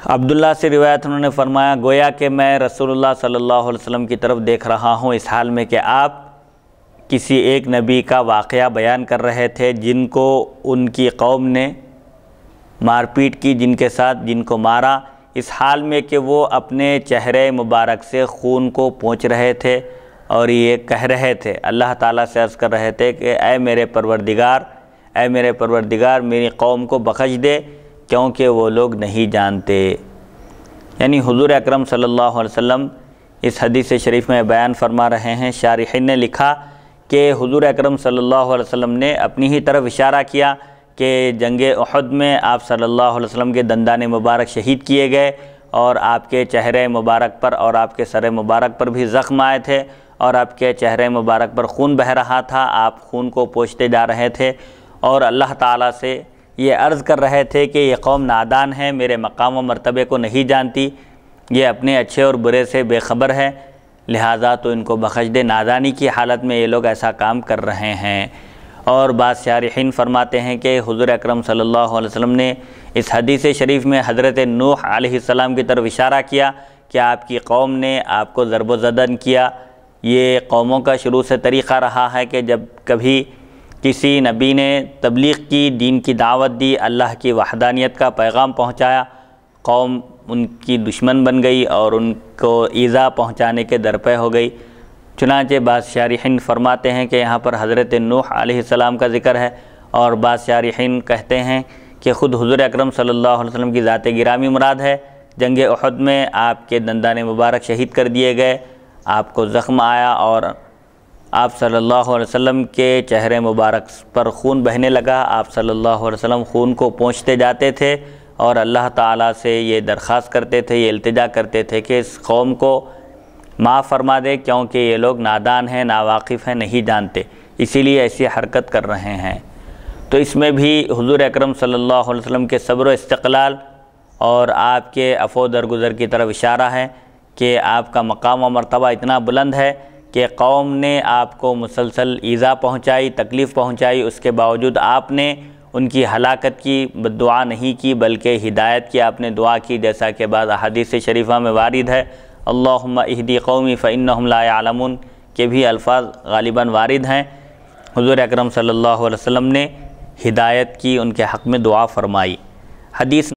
عبداللہ سے روایت انہوں نے فرمایا، گویا کہ میں رسول اللہ صلی اللہ علیہ وسلم کی طرف دیکھ رہا ہوں اس حال میں کہ آپ کسی ایک نبی کا واقعہ بیان کر رہے تھے جن کو ان کی قوم نے مار پیٹ کی، جن کو مارا، اس حال میں کہ وہ اپنے چہرے مبارک سے خون کو پونچھ رہے تھے اور یہ کہہ رہے تھے، اللہ تعالیٰ سے عرض کر رہے تھے کہ اے میرے پروردگار میری قوم کو بخش دے کیونکہ وہ لوگ نہیں جانتے۔ یعنی حضور اکرم صلی اللہ علیہ وسلم اس حدیث شریف میں بیان فرما رہے ہیں۔ شارحین نے لکھا کہ حضور اکرم صلی اللہ علیہ وسلم نے اپنی ہی طرف اشارہ کیا کہ جنگ احد میں آپ صلی اللہ علیہ وسلم کے دندان مبارک شہید کیے گئے اور آپ کے چہرے مبارک پر اور آپ کے سر مبارک پر بھی زخم آئے تھے اور آپ کے چہرے مبارک پر خون بہہ رہا تھا، آپ خون کو پوچھتے جا رہے تھے اور اللہ تعالیٰ سے یہ عرض کر رہے تھے کہ یہ قوم نادان ہے، میرے مقام و مرتبے کو نہیں جانتی، یہ اپنے اچھے اور برے سے بے خبر ہے، لہٰذا تو ان کو بخش دے، نادانی کی حالت میں یہ لوگ ایسا کام کر رہے ہیں۔ اور بعض شارحین فرماتے ہیں کہ حضور اکرم صلی اللہ علیہ وسلم نے اس حدیث شریف میں حضرت نوح علیہ السلام کی طرف اشارہ کیا کہ آپ کی قوم نے آپ کو ضرب و زدن کیا۔ یہ قوموں کا شروع سے طریقہ رہا ہے کہ جب کبھی کسی نبی نے تبلیغ کی، دین کی دعوت دی، اللہ کی وحدانیت کا پیغام پہنچایا، قوم ان کی دشمن بن گئی اور ان کو ایذا پہنچانے کے درپے ہو گئی۔ چنانچہ بعض شارحین فرماتے ہیں کہ یہاں پر حضرت نوح علیہ السلام کا ذکر ہے، اور بعض شارحین کہتے ہیں کہ خود حضور اکرم صلی اللہ علیہ وسلم کی ذات گرامی مراد ہے۔ جنگ احد میں آپ کے دندان مبارک شہید کر دیے گئے، آپ کو زخم آیا اور آپ صلی اللہ علیہ وسلم کے چہرے مبارک پر خون بہنے لگا، آپ صلی اللہ علیہ وسلم خون کو پونچھتے جاتے تھے اور اللہ تعالیٰ سے یہ درخواست کرتے تھے، یہ التجا کرتے تھے کہ اس قوم کو معاف فرما دے کیونکہ یہ لوگ نادان ہیں، ناواقف ہیں، نہیں جانتے، اسی لیے ایسی حرکت کر رہے ہیں۔ تو اس میں بھی حضور اکرم صلی اللہ علیہ وسلم کے صبر و استقلال اور آپ کے عفو درگزر کی طرف اشارہ ہے کہ آپ کا مقام و مرتبہ اتنا بلند ہے کہ قوم نے آپ کو مسلسل ایذا پہنچائی، تکلیف پہنچائی، اس کے باوجود آپ نے ان کی ہلاکت کی دعا نہیں کی بلکہ ہدایت کی آپ نے دعا کی، جیسا کہ بعض احادیث شریفہ میں وارد ہے، اللہم اہدی قومی فانہم لا یعلمون کے بھی الفاظ غالباً وارد ہیں۔ حضور اکرم صلی اللہ علیہ وسلم نے ہدایت کی، ان کے حق میں دعا فرمائی۔ حدیث